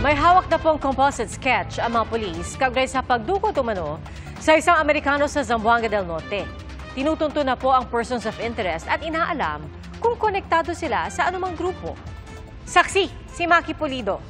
May hawak na pong composite sketch ang mga pulis kaugnay sa pagdukot umano sa isang Amerikano sa Zamboanga del Norte. Tinutunto na po ang persons of interest at inaalam kung konektado sila sa anumang grupo. Saksi, si Maki Pulido.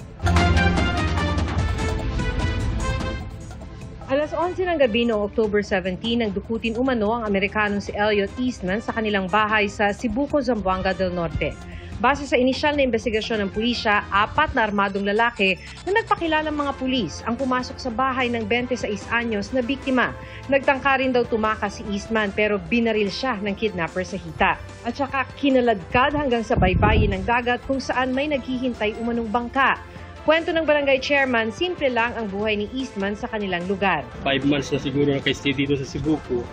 Alas 11 ng gabi noong October 17, nang dukutin umano ang Amerikanong si Elliot Eastman sa kanilang bahay sa Sibuco, Zamboanga del Norte. Base sa inisyal na investigasyon ng pulisya, 4 na armadong lalaki na nagpakilalang mga pulis ang pumasok sa bahay ng 26 anyos na biktima. Nagtangka rin daw tumakas si Eastman pero binaril siya ng kidnapper sa hita. At saka kinaladkad hanggang sa baybayin ng dagat kung saan may naghihintay umanong bangka. Kwento ng barangay chairman, simple lang ang buhay ni Eastman sa kanilang lugar. 5 months na siguro naka-stay dito sa Sibuco.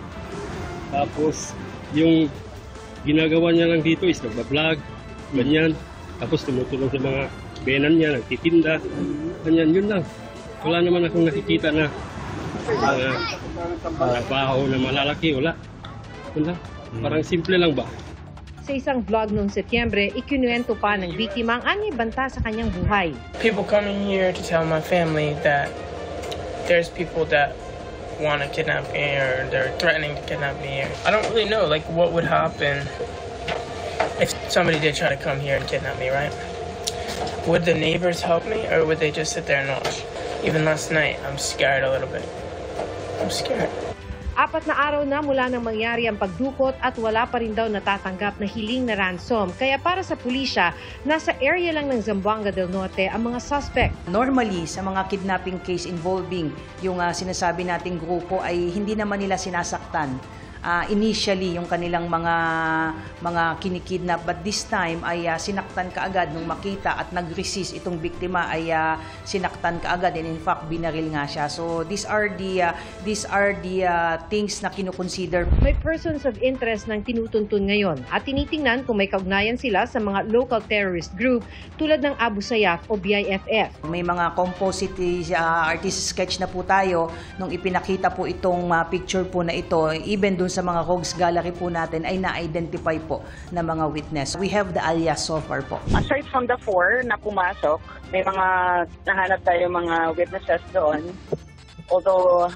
Tapos yung ginagawa niya lang dito is nagbablog. Ganyan. Tapos tumutulong sa mga benan niya, nagtitinda. Ganyan, yun lang. Wala naman akong nakikita na trabaho na malalaki. Wala. Wala. Parang simple lang ba? Sa isang vlog noong Setyembre, ikinuwento pa ng biktima ang anyay banta sa kanyang buhay. People coming here to tell my family that there's people that want to kidnap me or they're threatening to kidnap me. I don't really know like what would happen if somebody did try to come here and kidnap me, right? Would the neighbors help me or would they just sit there and watch? Even last night, I'm scared a little bit. I'm scared. 4 na araw na mula nang mangyari ang pagdukot at wala pa rin daw natatanggap na hiling na ransom. Kaya para sa pulisya, nasa area lang ng Zamboanga del Norte ang mga suspect. Normally, sa mga kidnapping case involving yung sinasabi nating grupo ay hindi naman nila sinasaktan. Initially yung kanilang mga kinikidnap, but this time ay sinaktan kaagad nung makita at nag-resist itong biktima ay sinaktan kaagad and in fact binaril nga siya. So these are the things na kinukonsider. May persons of interest ng tinutuntun ngayon at tinitingnan kung may kaugnayan sila sa mga local terrorist group tulad ng Abu Sayyaf o BIFF. May mga composite artist sketch na po tayo nung ipinakita po itong picture po na ito, even dun sa mga rogues gallery po natin ay na-identify po na mga witness. We have the alias so far po. Aside from the 4 na pumasok, may mga nahanap tayo mga witnesses doon. Although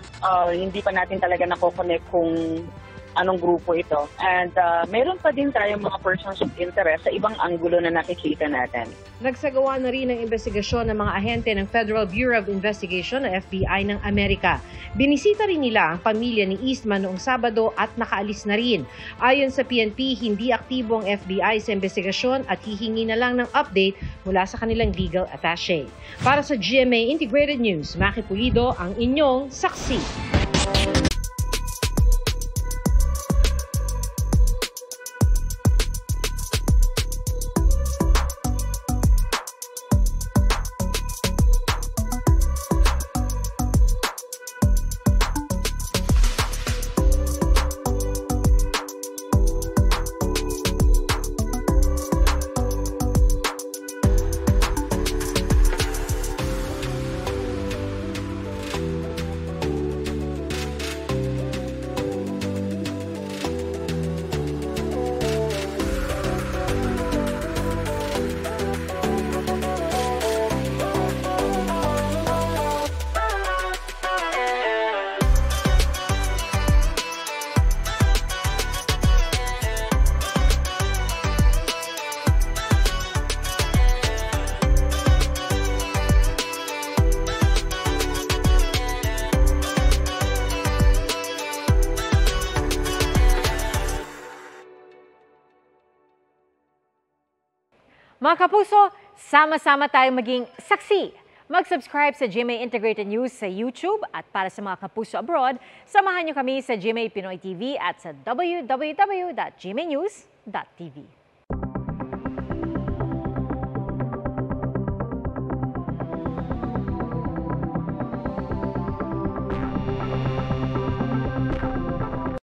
hindi pa natin talaga nako-connect kung anong grupo ito. And meron pa din tayong mga persons of interest sa ibang anggulo na nakikita natin. Nagsagawa na rin ng investigasyon ng mga ahente ng Federal Bureau of Investigation o FBI ng Amerika. Binisita rin nila ang pamilya ni Eastman noong Sabado at nakaalis na rin. Ayon sa PNP, hindi aktibo ang FBI sa investigasyon at hihingi na lang ng update mula sa kanilang legal attaché. Para sa GMA Integrated News, Maki Pulido, ang inyong saksi. Mga kapuso, sama-sama tayong maging saksi. Mag-subscribe sa GMA Integrated News sa YouTube at para sa mga kapuso abroad, samahan niyo kami sa GMA Pinoy TV at sa www.gmanews.tv.